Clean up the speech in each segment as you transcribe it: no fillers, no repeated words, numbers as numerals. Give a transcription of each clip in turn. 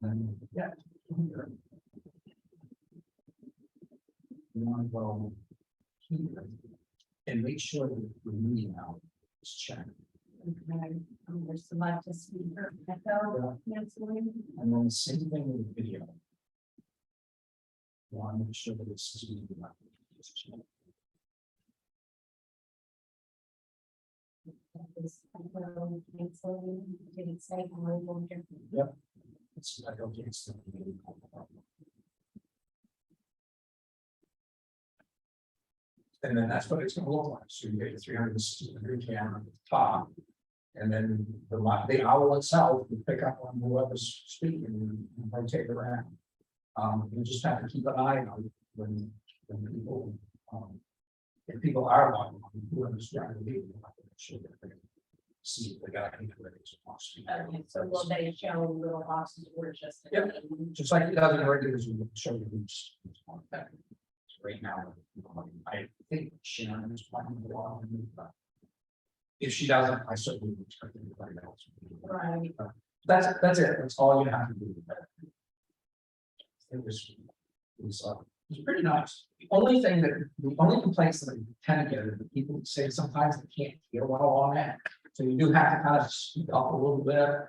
Yeah. You want to go here and make sure that the meeting out is checked. Okay, there's select a speaker, echo, canceling. And then the same thing with the video. You want to make sure that it's speaking about. This echo, canceling, didn't say. Yep. It's like, okay, it's the meeting. And then that's what it's gonna look like. So you get your 360-degree camera at the top. And then the owl itself will pick up on whoever's speaking and rotate around. You just have to keep an eye on when people, if people are watching, whoever's trying to leave, sure that they see if they got any ratings or speak. Okay, so will they show little boxes or just? Yep. Just like it does in regulars, we show you who's on that. Right now, I think Sharon is planning a lot. If she doesn't, I certainly would expect anybody else. Right. That's it. That's all you have to do. It was pretty nice. The only complaints that I tend to get are the people who say sometimes they can't hear well on that. So you do have to kind of speak up a little bit. I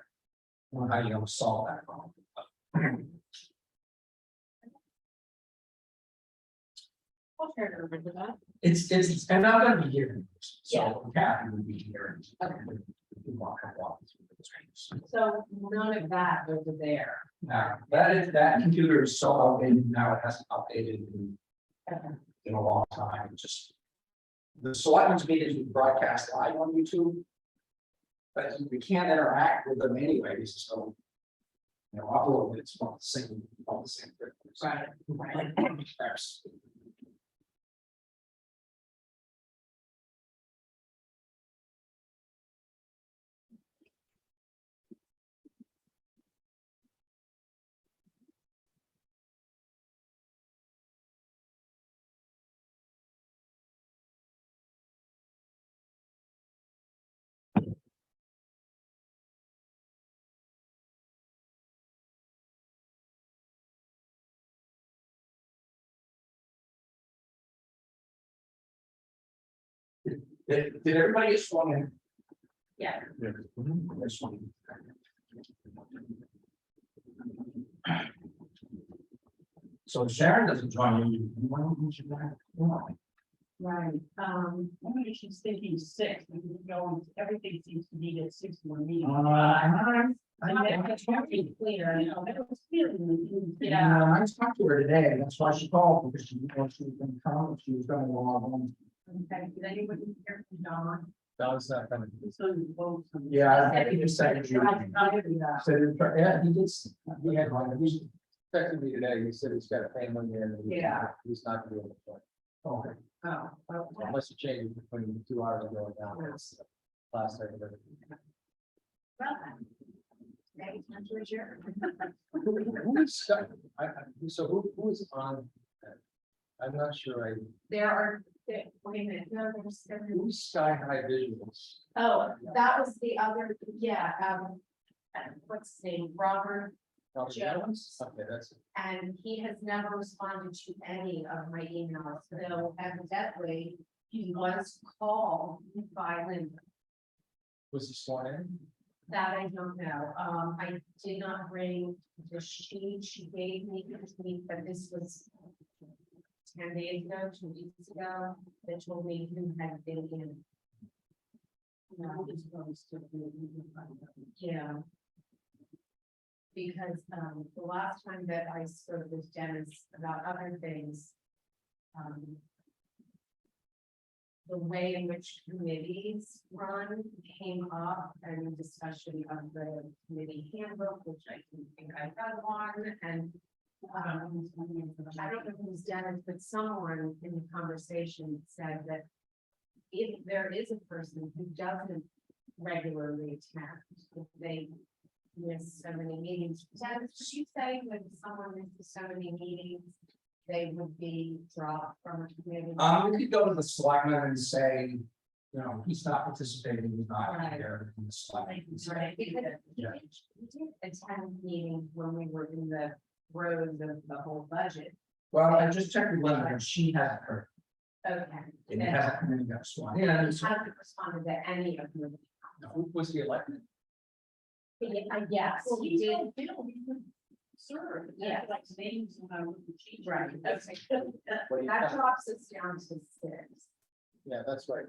don't know how you're gonna solve that problem. I'll try to remember that. It's, and I'm gonna be here. So Kathy will be here. So none of that over there. Now, that computer is so outdated now, it hasn't updated in a long time. It just. The selectmen's meetings we broadcast live on YouTube. But we can't interact with them anyways, so. You know, upload it's all the same, Right. There's- Did everybody get sworn in? Yeah. This one. So if Sharon doesn't join you, why don't you join? Right, Maybe she's thinking 6, and you know, everything seems to be at 6 more meetings. it's very clear, you know, That was feeling. Yeah. I talked to her today, that's why she called, because she knew she was gonna come, she was gonna log on. okay, did anybody hear from Don? Don's not coming. So you vote some- Yeah, I think he just said. Yeah. So, yeah, he did, he had one, he texted me today, he said he's got a family and Yeah. he's not gonna be able to play. Okay. Oh, okay. Unless you change between 2 hours ago and now, it's last second. Well, then. Maybe it's time to adjourn. So who is on? I'm not sure, There are, wait a minute, no, there's. who's Sky High Visuals? Oh, that was the other, yeah, what's his name, Robert, Oh, Jones. Okay, that's. and he has never responded to any of my emails, so evidently he was called by Linda. Was he sworn in? That I don't know, I did not bring the sheet she gave me, but this was 10 days ago, 2 weeks ago, that told me who had been in. No, it's supposed to be. Yeah. Because, the last time that I spoke with Dennis about other things, the way in which committees run came up and discussion of the committee handbook, which I think I had one, and I don't know who's Dennis, but someone in the conversation said that if there is a person who doesn't regularly attend, if they miss so many meetings, did she say when someone misses so many meetings, they would be dropped from a committee? We could go to the selectmen and say, you know, he's not participating, he's not Right. there in the slide. Right, because Yeah. we did attend meetings when we were in the road of the whole budget. Well, I just checked with Linda, and she hasn't heard, Okay. and he hasn't come in and got sworn in, and so- Hasn't responded to any of them. Was he elected? Yes, Well, he he's did. on bill, he could serve, Yeah. that's like names when I was the chief. Right, That's What he- That drops us down to 6. Yeah, that's right.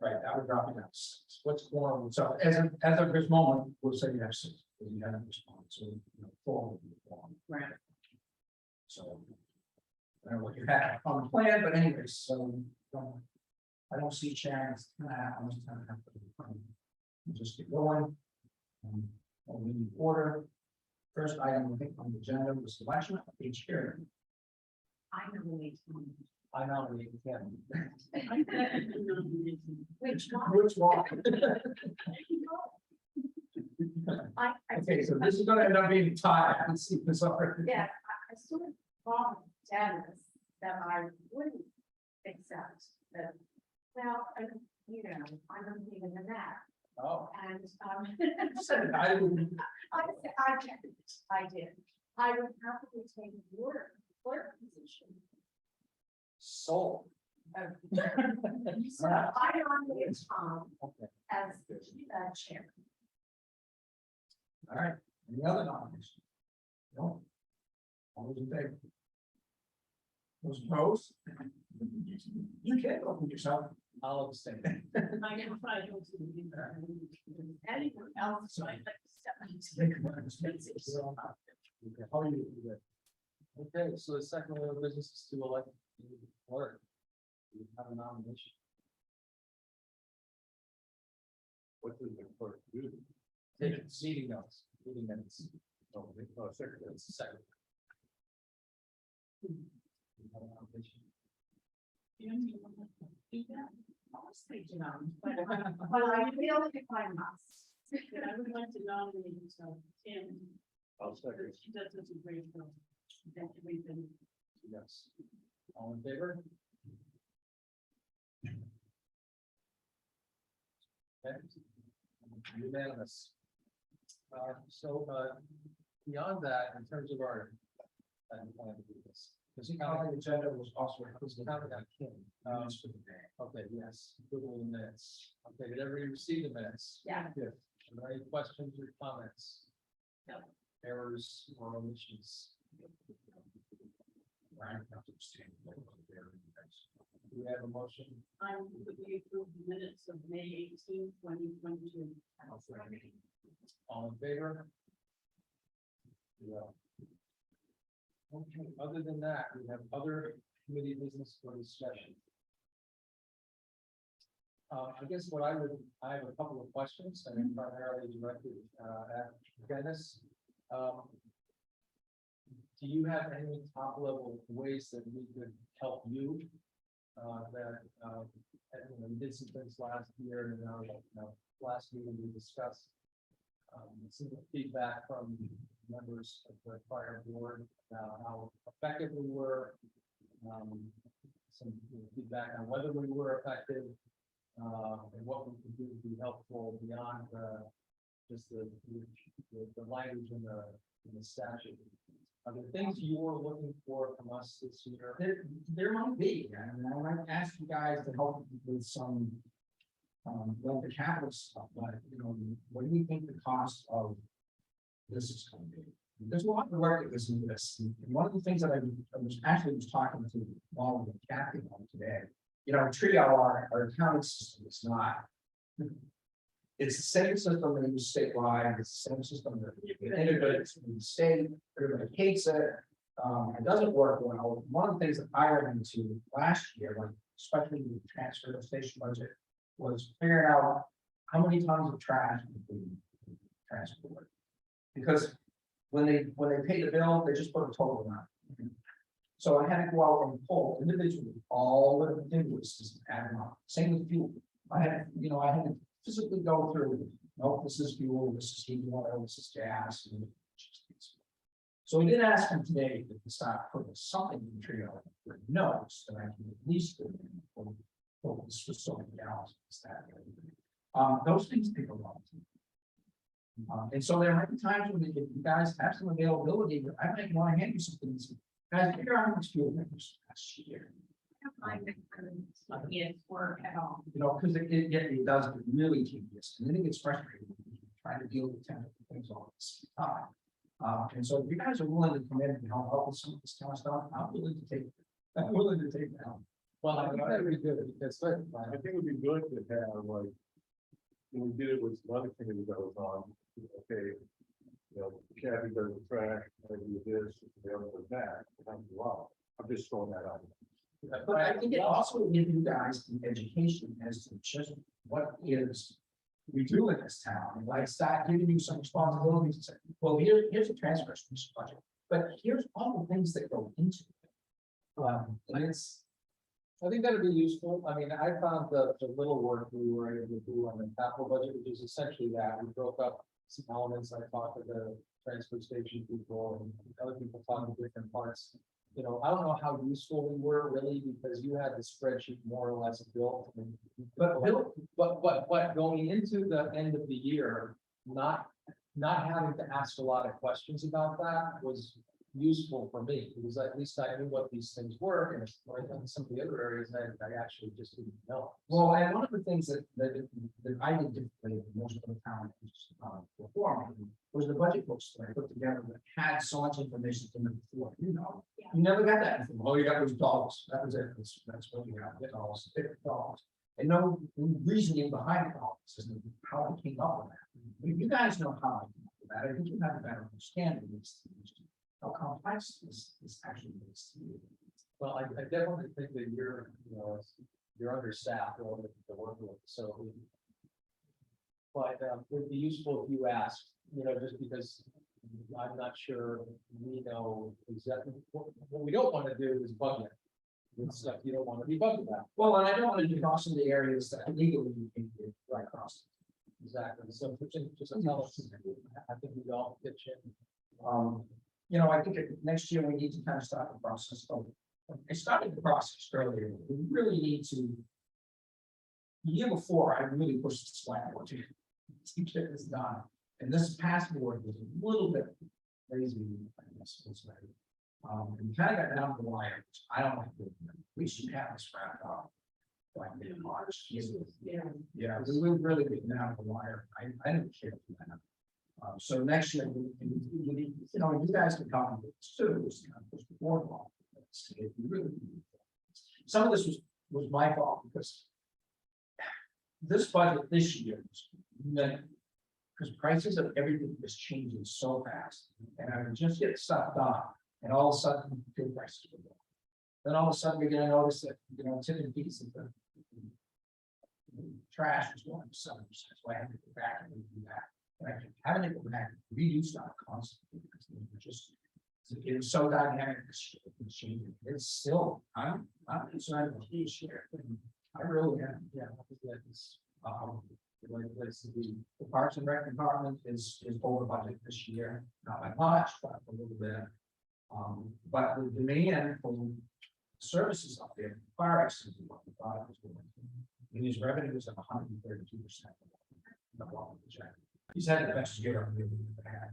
right, that would drop it down to 6. What's going on? So as of this moment, we'll say you have 6, because you haven't responded, so, you know, 4 will be formed. Right. So. I don't know what you have on the plan, but anyways, so, I don't see chance, I'm just gonna have to. We'll just get going. We need order. First item, I think, on the agenda was selection of a chair. I nominate him. I nominate him. Which one? Which one? I Okay, so this is gonna end up being tied, I can see this already. Yeah, I sort of thought Dennis that I wouldn't accept that. Well, you know, I'm not even in that, Oh, and, Said I didn't- I did. I would happily take your clerk position. sold. So I nominate Tom Okay. as the chair. All right, any other nominations? No. All those in favor? Those opposed? You can't open yourself. I'll abstain. I never tried to do that. Anyone else, so I'd like to step into. How are you? Okay, so the second order of business is to elect the clerk. We have a nomination. What does the clerk do? Take meeting notes, meeting minutes. Secretary, it's the second. We have a nomination. Jim, you want to do that? I'll say John, but I feel if I must. But I would like to nominate Tim. I'll second. She does such a great job. Thank you, Ethan. Yes. All in favor? Okay. Unanimous. Beyond that, in terms of our. I plan to do this. Because the county agenda was also. Who's counting on Kim? For the day. Okay, yes, approval of the minutes. Okay, did everybody receive the minutes? Yeah. Good. Are there any questions or comments? No. Errors or omissions? Right, not to abstain. Do we have a motion? I move that we approve the minutes of May 18, 2022. All in favor? Yeah. Okay, other than that, we have other committee business for discussion. I guess I have a couple of questions, and primarily directed at Dennis. Do you have any top level ways that we could help you? We did some things last year, and last meeting we discussed some feedback from members of the prior board, how effective we were. Some feedback on whether we were effective, and what we could do to be helpful beyond just the language in the statute. Are there things you're looking for from us this year? There might be, and I might ask you guys to help with some. Well, the capital stuff, but you know, what do you think the cost of this is going to be? There's a lot of work that goes into this. And one of the things that I was talking to Wally and Kathy on today, you know, Trio, our accounting system is not. It's the same system that we use statewide, it's the same system that we integrated in the state, everybody hates it. It doesn't work well. One of the things that I ran into last year, like especially with the transfer station budget, was figuring out how many tons of trash we transport. Because when they pay the bill, they just put a total amount. So I had to go out and pull individually all of the invoices and add them up. Same with fuel. I had to physically go through, no, this is fuel, this is heating oil, this is gas. So we did ask him today to start putting something in Trio with notes that I can at least do. focus for so many hours. Those things take a long time. And so there might be times when if you guys have some availability, I might want to hand you something. Guys, figure out how much fuel this last year. I don't mind it for years work at all. You know, because it does get really tedious, and then it gets frustrating trying to deal with technical things all this time. And so if you guys are willing to come in and help with some of this kind of stuff, I'm willing to take it down. Well, I think that would be good, because I think it would be good to have like, when we did it with some other committees that was on, okay. You know, Kathy does the track, I do this, the other does that, wow, I'm just throwing that out. But I think it also will give you guys an education as to just what is we do in this town, and like start giving you some responsibilities and say, well, here's a transfer station budget, but here's all the things that go into it. And I think that'd be useful. I mean, I found the little work we were able to do on the capital budget, which is essentially that we broke up some elements. I talked to the transfer station people and other people talking to different parts. You know, I don't know how useful we were really, because you had the spreadsheet more or less built. But going into the end of the year, not having to ask a lot of questions about that was useful for me, because at least I knew what these things were, and in some of the other areas I actually just didn't know. Well, and one of the things that I did differently than most of the town before me was the budget books that I put together that had so much information in them before, you know. Yeah. You never got that information. All you got was dollars. That was it. That's what you got, dollars, $50. And no reasoning behind the dollars, and how I came up with that. If you guys know how I came up with that, I think you have a better understanding of this. How complex this actually is. Well, I definitely think that you're understaffed relative to the workload, so. But it would be useful if you asked, just because I'm not sure we know exactly what we don't want to do is bug it. With stuff you don't want to be bugged about. Well, and I don't want to be crossing the areas that legally you can do right across. Exactly, so just tell us, I think we all pitch in. I think next year we need to kind of start the process. So I started the process earlier. We really need to. The year before, I really pushed the slack to get this done. And this past board was a little bit lazy, I guess. And we kind of got down to the wire, which I don't like doing. We should have this wrapped up by mid-March. Yeah, we would really get down to the wire. I didn't care for that. So next year, you guys can come with this too, just kind of push the board along. Some of this was my fault, because this budget this year because prices of everything is changing so fast, and I would just get stuff done, and all of a sudden fuel prices were low. Then all of a sudden we're gonna notice that tipping fees of the trash is going to 7%. So I had to go back and do that. Having to go back, reduce that constantly, because it was so dynamic this year, it's changing. It's still, I'm concerned about this year. I really am. Yeah, I think that is the right place to be. The Parks and Rec department is over budget this year, not by much, but a little bit. But the demand for services up there far exceeds what the product is doing. And his revenue is at 132%. He's had the best year I've ever had.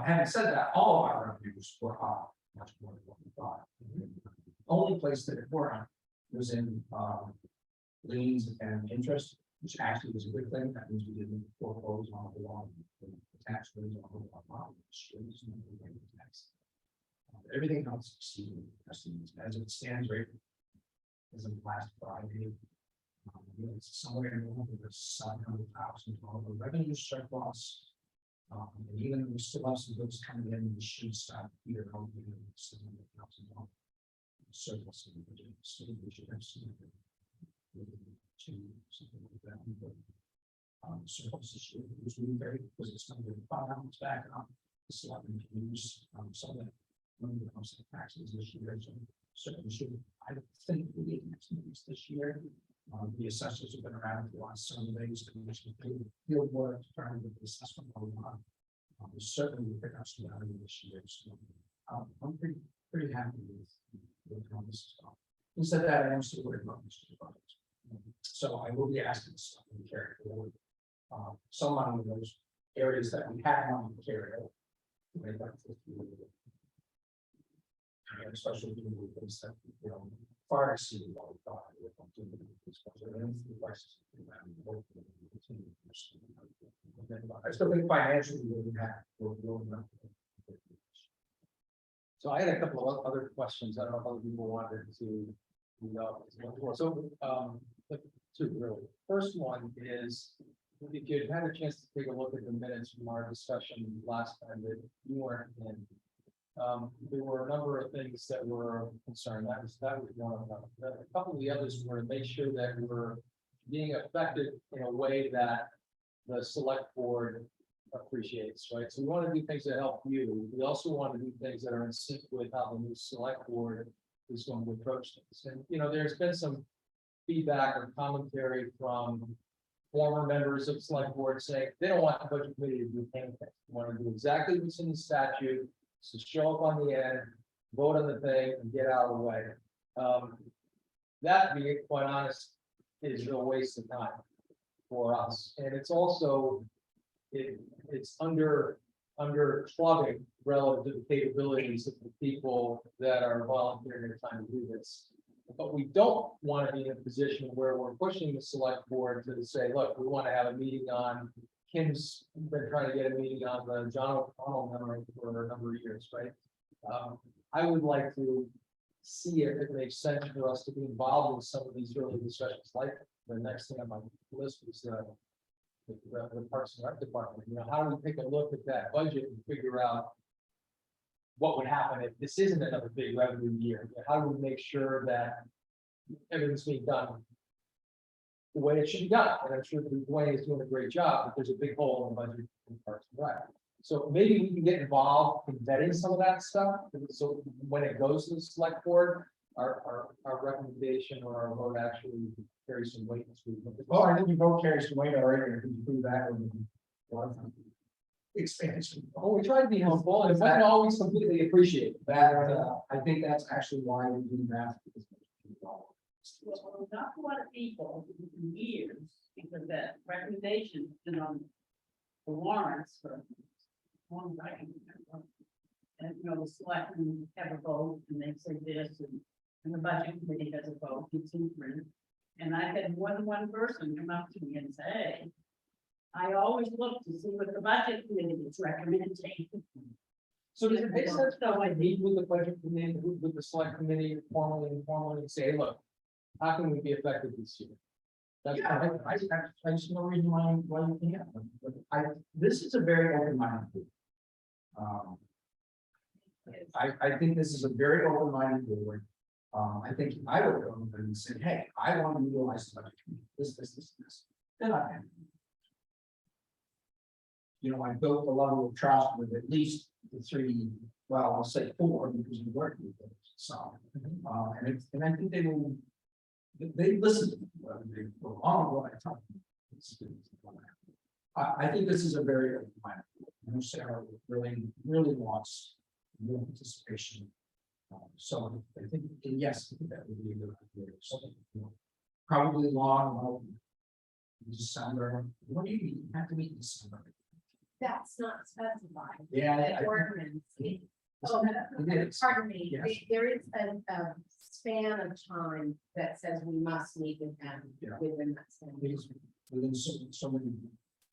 Having said that, all of our revenues were up much more than what we thought. The only place that it weren't was in liens and interest, which actually was a good thing. That means we didn't foreclose on the law, the tax liens on the law. Everything else exceeded estimates as it stands right as of last Friday. It's somewhere in the 700,000 the revenue surplus. And even we still have some goods coming in, we should start here hoping $700,000 surplus in the budget. So we should have some something like that. But surplus this year was really very because it's going to be back up. It's a lot of use some of that money that comes to taxes this year. So certainly should I think we need next movies this year. The assessors have been around for the last 7 days to field work, trying to get the assessment going on. Certainly will pick up some value this year. So I'm pretty happy with He said that I answered the word about Mr. Bucket. So I will be asking stuff to carry forward. Some money in those areas that we have money to carry over. Make that 50 million. And especially given the things that, you know, far exceeding what we thought. We were going to do with this budget. And the prices, hopefully we continue to pursue. I still think financially we have. We'll not. So I had a couple of other questions. I don't know if other people wanted to, you know, so, like, two really. First one is, if you had a chance to take a look at the minutes from our discussion last time that you weren't in. There were a number of things that were concerned. That was one of them. A couple of the others were to make sure that we're being effective in a way that the select board appreciates, right? So we want to do things that help you. We also want to do things that are in sync with how the new select board is going to approach things. And, you know, there's been some feedback or commentary from former members of select board saying they don't want the budget committee to do anything. They want to do exactly what's in the statute, so show up on the end, vote on the thing, and get out of the way. That, being quite honest, is a waste of time for us, and it's also it's under clubbing relative to the capabilities of the people that are volunteering their time to do this. But we don't want to be in a position where we're pushing the select board to say, look, we want to have a meeting on. Kim's been trying to get a meeting on the John O'Connell memory for a number of years, right? I would like to see if it makes sense for us to be involved in some of these early discussions. Like the next thing on my list was the Parks and Rec department. You know, how do we take a look at that budget and figure out what would happen if this isn't another big revenue year? How do we make sure that everything's being done the way it should be done? And I'm sure that Dwayne is doing a great job, but there's a big hole in the budget in Parks and Rec. So maybe we can get involved in vetting some of that stuff. So when it goes to the select board, our recommendation or our vote actually carries some weight. Oh, I think you both carry some weight already. If you do that with expansion. Oh, we try to be helpful, and it's not always completely appreciated. That, I think that's actually why we do that. Well, not a lot of people in years, because that recommendation has been on the warrants for long time. And, you know, the selectmen have a vote, and they say this, and the budget committee has a vote, it's in print. And I had more than one person come up to me and say, hey, I always look to see what the budget committee is recommending. So does it make sense though, I meet with the budget committee, with the select committee formally and informally and say, look, how can we be effective this year? That's Yeah, I just no reason why you can't. But this is a very open-minded group. I think this is a very open-minded board. I think I would go and say, hey, I want to utilize the budget committee, this. Then I can. You know, I built a level of trust with at least the three, well, I'll say four, because we worked with them, so. And I think they listen to me, whether they go on what I tell them. I think this is a very open minded. I know Sarah really wants more participation. So I think, and yes, I think that would be a good idea. So, you know, probably long, December. What do you mean? You have to meet in December. That's not specified. Yeah. The ordinance. Oh, it is. Pardon me, Yes. there is a span of time that says we must meet with them Yeah. within that span. Because within so many,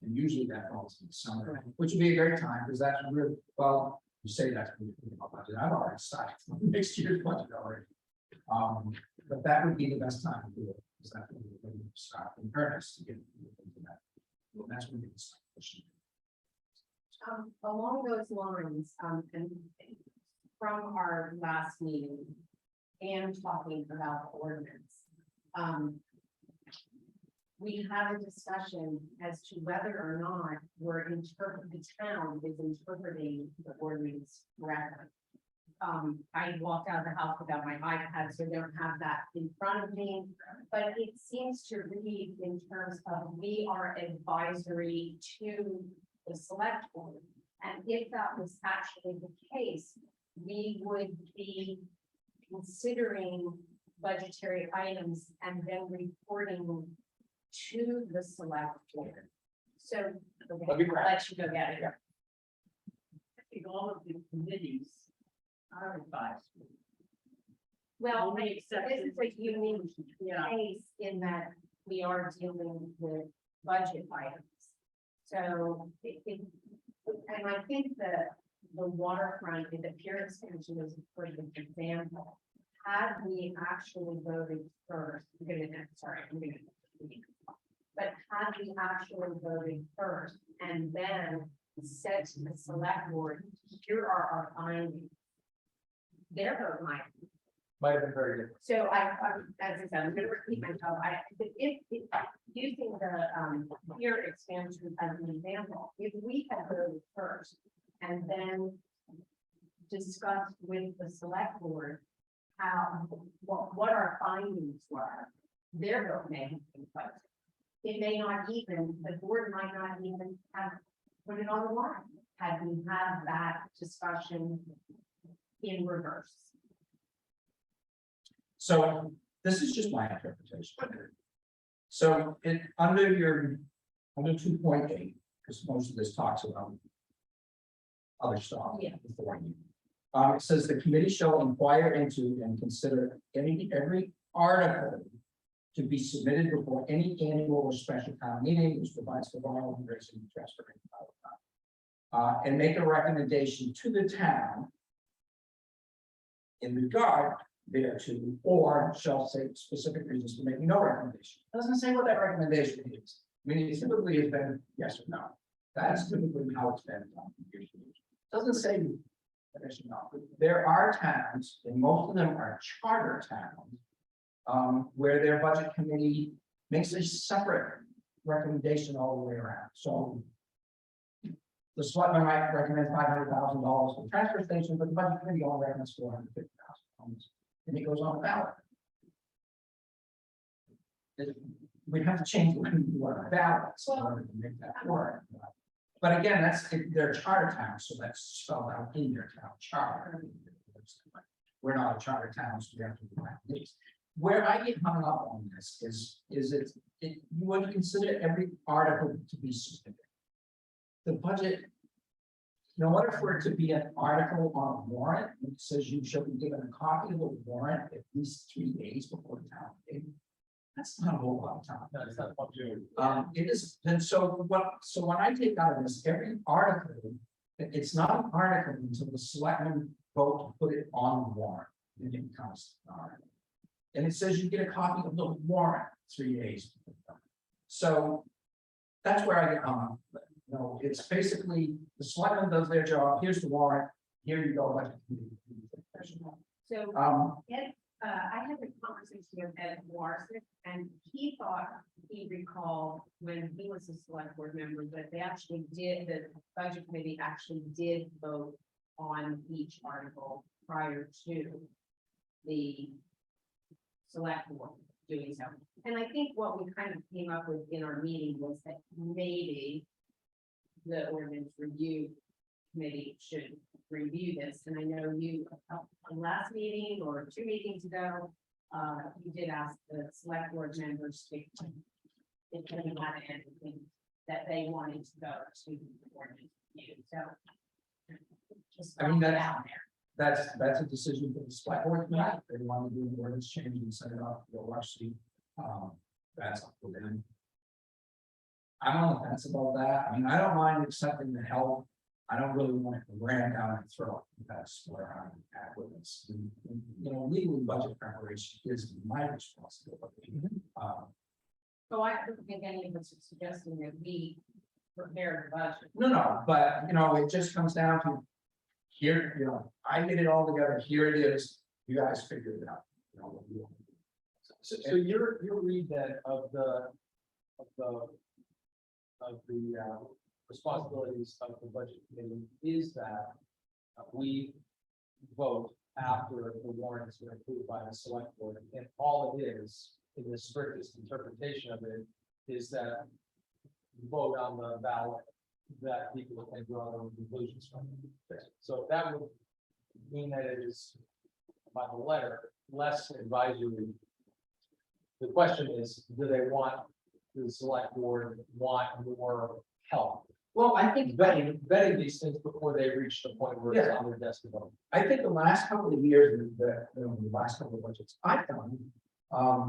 and usually that falls in the summer, Right. which would be a great time, because that's really, well, you say that's really good about budget. I've already started next year's budget already. But that would be the best time to do it, because that would be when you start in earnest to get into that. Well, that's when you can start pushing. Along those lines, and from our last meeting and talking about the ordinance, we had a discussion as to whether or not the town is interpreting the ordinance correctly. I walked out of the house without my iPad, so I don't have that in front of me, but it seems to read in terms of we are advisory to the select board. And if that was actually the case, we would be considering budgetary items and then reporting to the select board. So, okay, That'd be I'll great. let you go get it. I think all of the committees are advisory. Well, Only this exception- is a unique Yeah, case in that we are dealing with budget items. So and I think that the waterfront, the pier extension is a perfect example. Had we actually voted first, but had we actually voted first and then said to the select board, here are our findings. Their vote Might have been very different. so as I said, I'm gonna repeat myself, if using the, peer expansion as an example, if we had voted first and then discussed with the select board how, what our findings were, their vote may have been close. It may not even, the board might not even have put it on the line, had we had that discussion in reverse. So this is just my interpretation. So under 2.8, because most of this talks about other stuff. Yeah. before you. It says the committee shall inquire into and consider every article to be submitted before any annual or special town meeting, which provides for borrowing, raising, and transferring. And make a recommendation to the town in regard thereto, or shall say specific reasons for making no recommendation. Doesn't say what that recommendation is. I mean, it typically has been yes or no. That's typically how it's been done. Doesn't say yes or no. There are towns, and most of them are charter towns, where their budget committee makes a separate recommendation all the way around. So the selectmen might recommend $500,000 for the transfer station, but the budget committee only recommends $450,000. And it goes on the ballot. We'd have to change the way we do our ballots in order to make that work. But again, they're charter towns, so that's spelled out in their town charter. We're not a charter town, so we have to do that. Where I get hung up on this is you would consider every article to be submitted. The budget, in order for it to be an article on a warrant, it says you shall be given a copy of the warrant at least 3 days before the town meeting. That's not a whole lot of time. No, it's not what you. It is, and so when I take out of this, every article, it's not an article until the selectmen vote to put it on the warrant. Then it becomes an article. And it says you get a copy of the warrant 3 days. So that's where I get hung up. You know, it's basically the selectman does their job. Here's the warrant. Here you go. So Um, I had a conversation with Ed Warsick, and he thought he recalled when he was a select board member that they actually did, the budget committee actually did vote on each article prior to the select board doing so. And I think what we kind of came up with in our meeting was that maybe the ordinance review committee should review this, and I know you, last meeting or 2 meetings ago, you did ask the select board members if they had anything that they wanted to go to the ordinance review, so. Just I mean, throwing it that's- out there. that's a decision for the select board to make. If they want to do an ordinance change and set it up, they'll actually, that's up to them. I'm on the fence about that. I mean, I don't mind accepting the help. I don't really want to ram down and throw it. That's where I'm at with this. You know, legally budget preparation is my responsibility. So I don't think any of us are suggesting that we prepare the budget. No, but you know, it just comes down to here, you know, I get it all together. Here it is. You guys figure it out. You know, So your read then of the responsibilities of the budget committee is that we vote after the warrant has been approved by the select board, and all it is, in the strictest interpretation of it, is that you vote on the ballot that people can draw their own conclusions from. So that would mean that it is by the letter, less advisory. The question is, do they want, the select board want more help? Well, I think, Vetting these things before they reach the point where it's on their desk to vote. I think the last couple of years, the last couple of budgets I've done,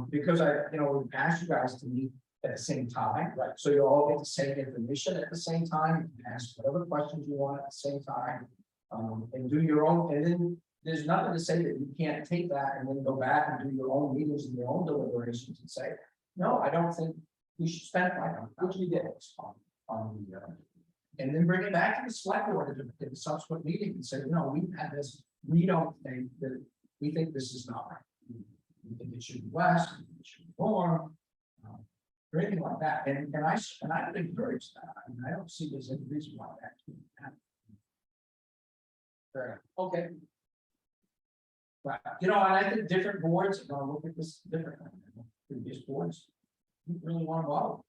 because we've asked you guys to meet at the same time, right? So you all get the same information at the same time, you can ask whatever questions you want at the same time. And do your own, and then there's nothing to say that you can't take that and then go back and do your own meetings and your own deliberations and say, no, I don't think we should spend $500, which we did on the, and then bring it back to the select board at the subsequent meeting and say, no, we've had this, we don't think that, we think this is not right. We think it should be less, it should be more. Or anything like that, and I would encourage that, I mean, I don't see there's any reason why that can't happen. Fair enough. Okay, But, and I think different boards are gonna look at this differently. Previous boards, you really want to follow.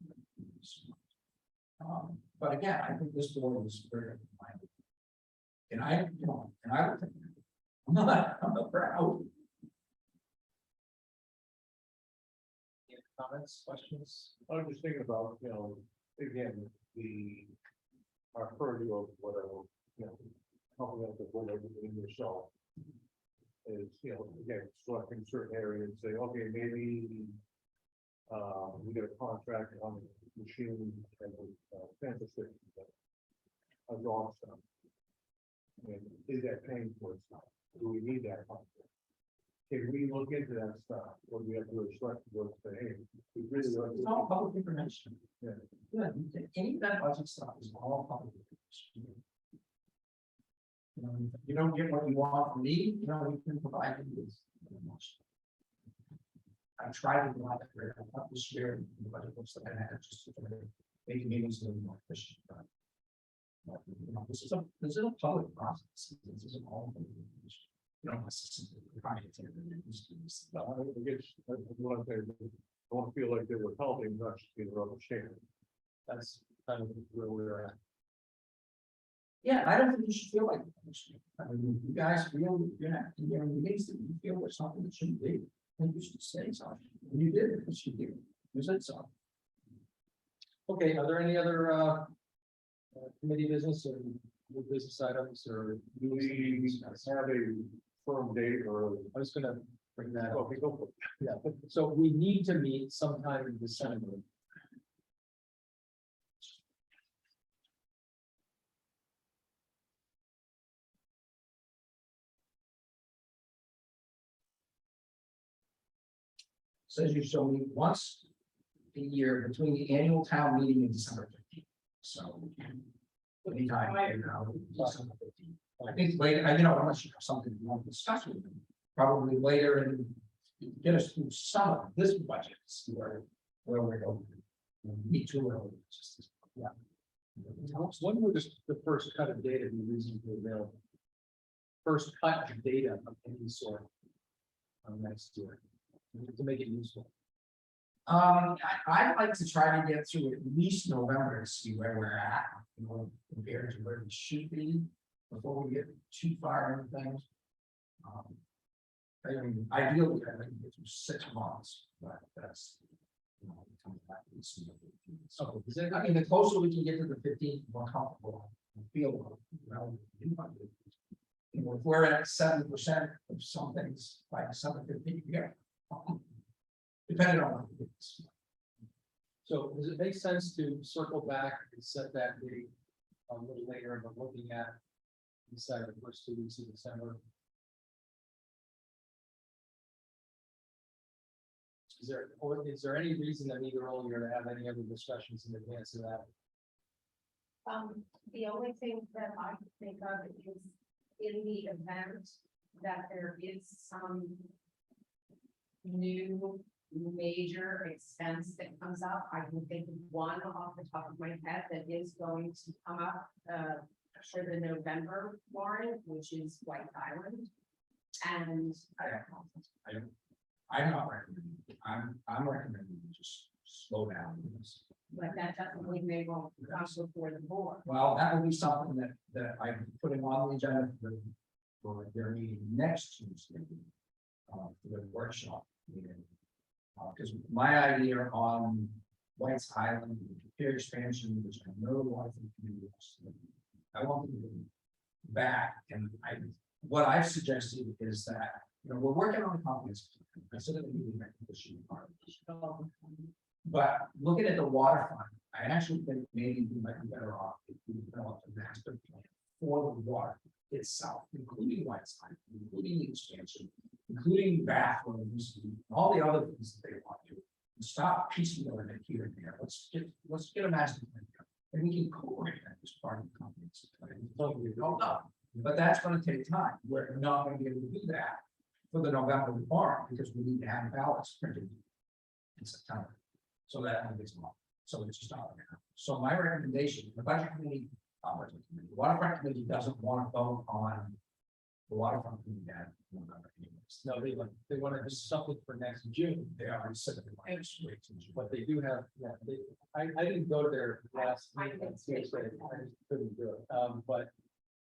But again, I think this board is very minded. And I would think, I'm not proud. any comments, questions? I was just thinking about, again, our purview of whatever, helping out the board in yourself. Is, again, selecting certain areas, say, okay, maybe. We get a contract on the machine and transfer station. A wrong stuff. And is that paying for itself? Do we need that contract? Can we look into that stuff, or do we have to reflect what's the aim? We really like. It's all public information. Yeah. Yeah, any of that budget stuff is all public information. If you don't get what you want from me, we can provide you with. I tried to provide that for this year, the budget books that I had, just to make meetings a little more efficient. But, this is a public process. This isn't all. Proprietary. I guess, that's what I'm saying, I want to feel like they were helping, not just being rubber stamped. That's kind of where we're at. Yeah, I don't think you should feel like. I mean, you guys feel you're not in your meetings that you feel there's something that shouldn't be. I think you should say something. And you did, because you did. You said so. Okay, are there any other committee business or new business items or? Do we have a firm date or? I was gonna bring that up. Okay, go for it. Yeah, so we need to meet sometime in December. Says you shall meet once a year between the annual town meeting and December 15th. So. Anytime, December 15th. I think later, unless you have something you want to discuss with them, probably later and get us through some of this budget, see where we're going. Me too early. Yeah. When would the first cut of data be reasonably available? First cut of data of any sort next year to make it useful. I'd like to try to get through at least November to see where we're at, compared to where we should be before we get too far into things. I mean, ideally, I'd like to get through 6 months, but that's. So is there I mean, the closer we can get to the 15th, the more comfortable I feel. If we're at 7% of some things by December 15th, yeah. Depending on what it is. So does it make sense to circle back and set that date a little later, but looking at inside the first 2 weeks of December? Is there any reason that neither earlier to have any other discussions in advance of that? The only thing that I can think of is in the event that there is some new major expense that comes up. I can think of one off the top of my head that is going to come up for the November warrant, which is White Island. And I'm not recommending, I'm recommending you just slow down. but that doesn't mean they won't come before the board. Well, that will be something that I'm putting on the agenda for their meeting next Tuesday. for the workshop meeting. Because my idea on White's Island, the pier expansion, which I know a lot of the community wants to do, I want them to go back, and what I've suggested is that, you know, we're working on the comprehensive plan. I said at the meeting, that this should be part of it. But looking at the waterfront, I actually think maybe we might be better off if we develop a master plan for the water itself, including White's Island, including the expansion, including bathrooms, and all the other things that they want to do. And stop piecemealing it here and there. Let's get a master plan. And we can incorporate that as part of the comprehensive plan. Totally, no, but that's gonna take time. We're not gonna be able to do that for the November warrant, because we need to have ballots printed in September. So that one gets long. So it's just not now. So my recommendation, the budget committee, the waterfront committee doesn't want to vote on the waterfront committee that. No, they want to do something for next June, They already said that they want to wait till June. but they do have, yeah, I didn't go to their last meeting on Tuesday, I just couldn't do it. But it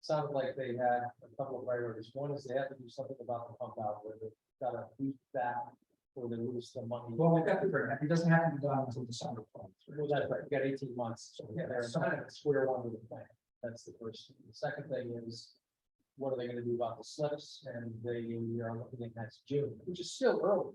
sounded like they had a couple of priorities. One is they have to do something about the pump out where they've got to use that or they lose the money. Well, we've got the grant. It doesn't have to be done until December 23. Well, that's right, we got 18 months, so Yeah, they're so- kind of square one with the plan. That's the first thing. The second thing is, what are they gonna do about the slips? And they are looking at next June, which is still early.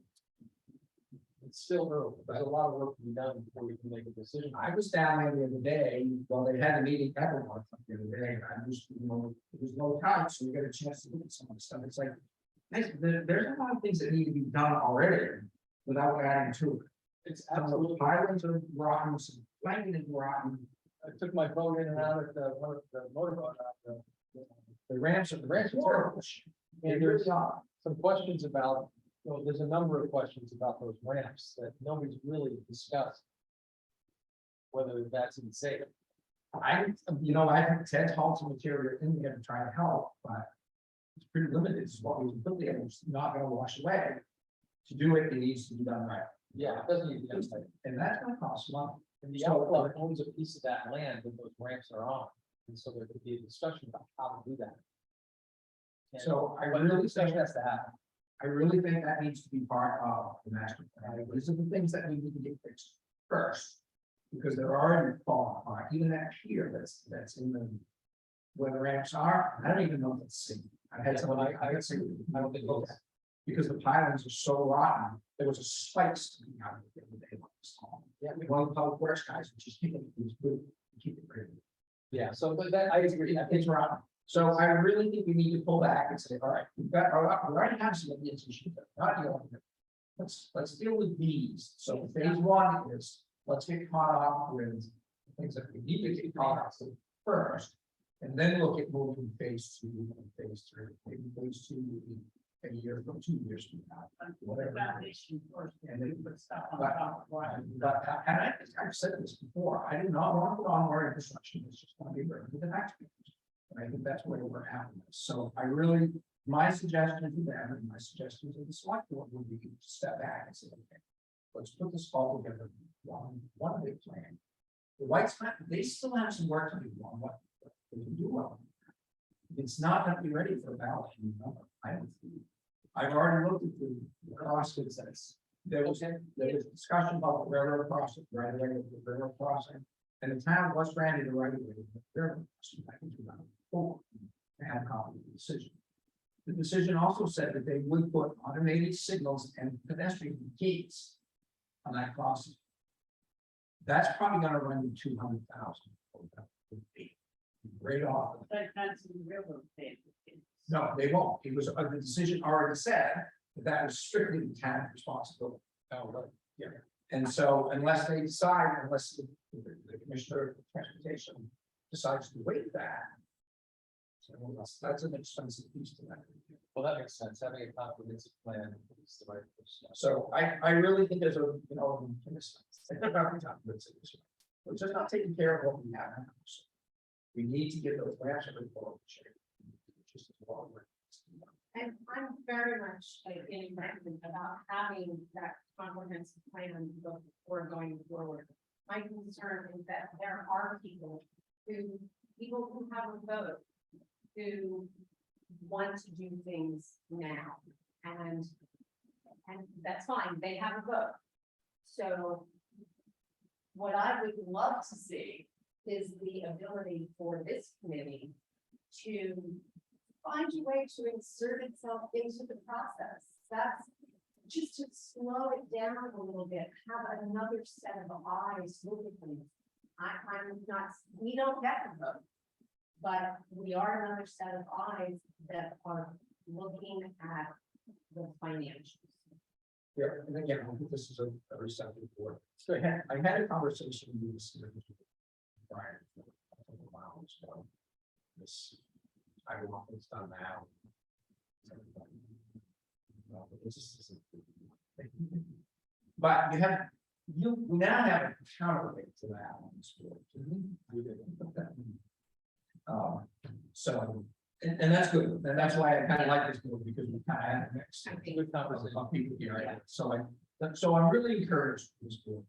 It's still early, there's a lot of work to be done before you can make a decision. I was down there the other day, well, they had a meeting everyone the other day, and I was, you know, there was no time, so we got a chance to look at some of the stuff. It's like, there's a lot of things that need to be done already without adding to it. It's Some of the absolutely, pilings are rotten, some planking is rotten, I took my boat in and out at one of the motorboat, the ramps are horrible. and there's some questions about, well, there's a number of questions about those ramps that nobody's really discussed. Whether that's even safe. You know, I think Ted's hauled some material in there to try to help, but it's pretty limited. It's what we put there, it's not gonna wash away. To do it, it needs to be done right, Yeah, it doesn't even, and that's gonna cost money. and the yacht club owns a piece of that land that those ramps are on, and so there could be a discussion about how to do that. And- So I but the really discussion think, has to happen. I really think that needs to be part of the master plan. These are the things that we need to get fixed first. Because they're already falling apart, even that pier that's in the. Where the ramps are, I don't even know if it's safe. I had someone, I got some, I don't think it's. Because the pilings are so rotten, there was a spike sticking out of it the day when it was small. Yeah, one of the public works guys, which is keeping it good, keep it pretty. Yeah, so but that, I agree, I think It's rotten. So I really think we need to pull back and say, all right, we've got, we already have some ideas, we should not deal with it. Let's deal with these. So phase one is, let's get caught up with things that we need to get caught up with first. And then look at moving to phase two and phase three. Maybe phase two would be a year from 2 years from now. Whatever. Foundation first, And then, put stuff on but, top, right? and I think I've said this before, I do not want to put on more infrastructure, it's just going to be burden to the taxpayers. And I think that's where we're at with this. So I really, my suggestion to them, and my suggestion to the select board would be to step back and say, okay, let's put this all together, one big plan. The White Spot, they still have some work to do on what they can do well. It's not going to be ready for a ballot, in November, I don't think. I've already looked at the cost of this. There was discussion about the railroad crossing, right away with the railroad crossing. And the town was granted the right of way. with the railroad crossing back in 2004. They had a copy of the decision. The decision also said that they would put automated signals and pedestrian gates on that crossing. That's probably gonna run you 200,000. Right off. That's in the railroad station. No, they won't. It was, the decision already said that that was strictly the town's responsibility. Oh, right. Yeah. And so unless they decide, unless the commissioner of transportation decides to waive that. So that's an expensive piece to that. Well, that makes sense, having a comprehensive plan is the right first step. So I really think there's a, you know, in this, we're just not taking care of what we have now. So we need to get those ramps in shape. Just as well. And I'm very much in agreement about having that comprehensive plan before going forward. My concern is that there are people who have a vote, who want to do things now. And and that's fine, they have a vote. So what I would love to see is the ability for this committee to find a way to insert itself into the process. That's just to slow it down a little bit, have another set of eyes look at things. I'm not, we don't get the vote, but we are another set of eyes that are looking at the financials. Yeah, and again, I think this is a receptive board. So I had a conversation with this. Brian. A couple of hours ago. This, I want this done now. No, but this isn't. But you now have a counterweight to that on this board. You did. So, and that's good, and that's why I kind of like this board, because we kind of had a mix. I think- Good conversation on people here, right? So I'm really encouraged with this board.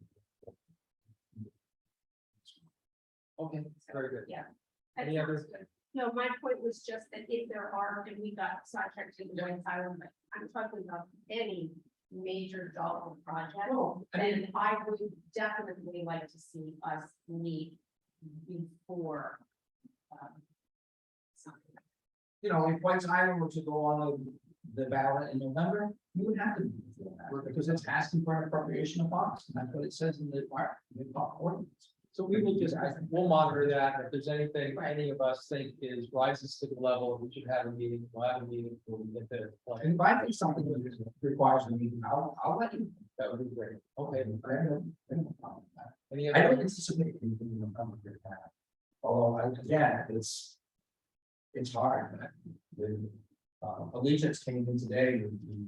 Okay, very good. Yeah. Any other- No, my point was just that if there are, and we got sidetracked to the joint island, but I'm talking about any major dollar project. Well, I mean, And I would definitely like to see us meet before. Something. you know, if White's Island were to go on the ballot in November, you would have to do that, because it's asking for an appropriation of funds, and that's what it says in the ordinance. So we will just, we'll monitor that. If there's anything any of us think is rises to the level, we should have a meeting, we'll have a meeting when we get there. And if I think something that requires a meeting, I'll let you. That would be great. Okay, I don't problem with that. any I don't other, anticipate anything in November to happen. Although, again, it's hard. The Allegiance came in today with the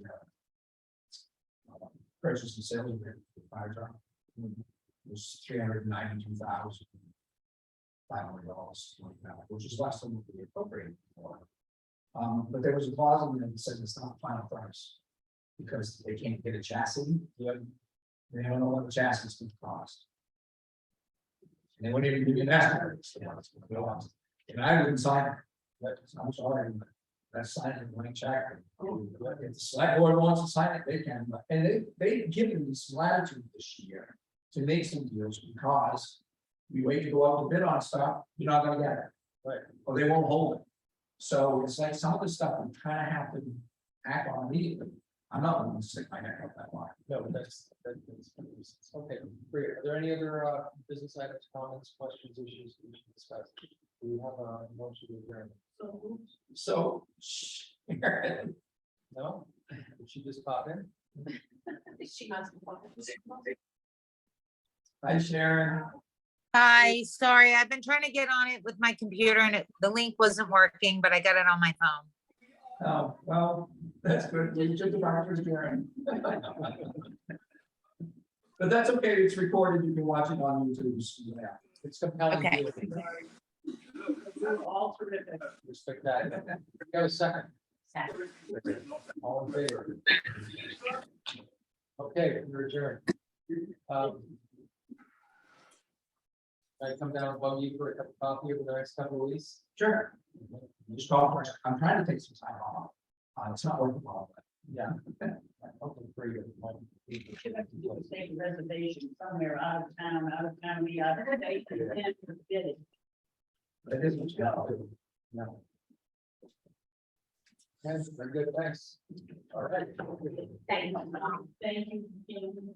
purchase and sales agreement for the fire truck. It was $392,500, which is less than what we appropriated for. But there was a clause in there that said it's not final price. Because they can't get a chassis. They don't know what the chassis is going to cost. And they wouldn't even give you an estimate. And I wouldn't sign it. I'm sorry, but that's signing a blank check. If the select board wants to sign it, they can, but, and they've given me some latitude this year to make some deals, because we wait to go out to bid on stuff, you're not gonna get it. Right. Or they won't hold it. So it's like some of the stuff we kind of have to act on immediately. I'm not going to stick my neck out that line. no, that's, okay, great. Are there any other business items, comments, questions, issues we should discuss? Do we have a motion to adjourn? So. No? Did she just pop in? She must be. Hi, Sharon. Hi, sorry, I've been trying to get on it with my computer and the link wasn't working, but I got it on my phone. Oh, well, that's good. You took the doctor's Sharon. But that's okay. It's recorded. You can watch it on YouTube. So, yeah. It's compelling. Okay. All terrific. Spectacular. You got a second? Second. All in favor? Okay, we're adjourned. I come down and bug you for a cup of coffee over the next couple of weeks. Sure. Just call first. I'm trying to take some time off. It's not working well, but Yeah. Okay, pretty good. You should have to do a state reservation somewhere out of town, we out of state, and then forget it. it is what you got to do. No. Okay, very good, thanks. All right. Thank you. Thank you.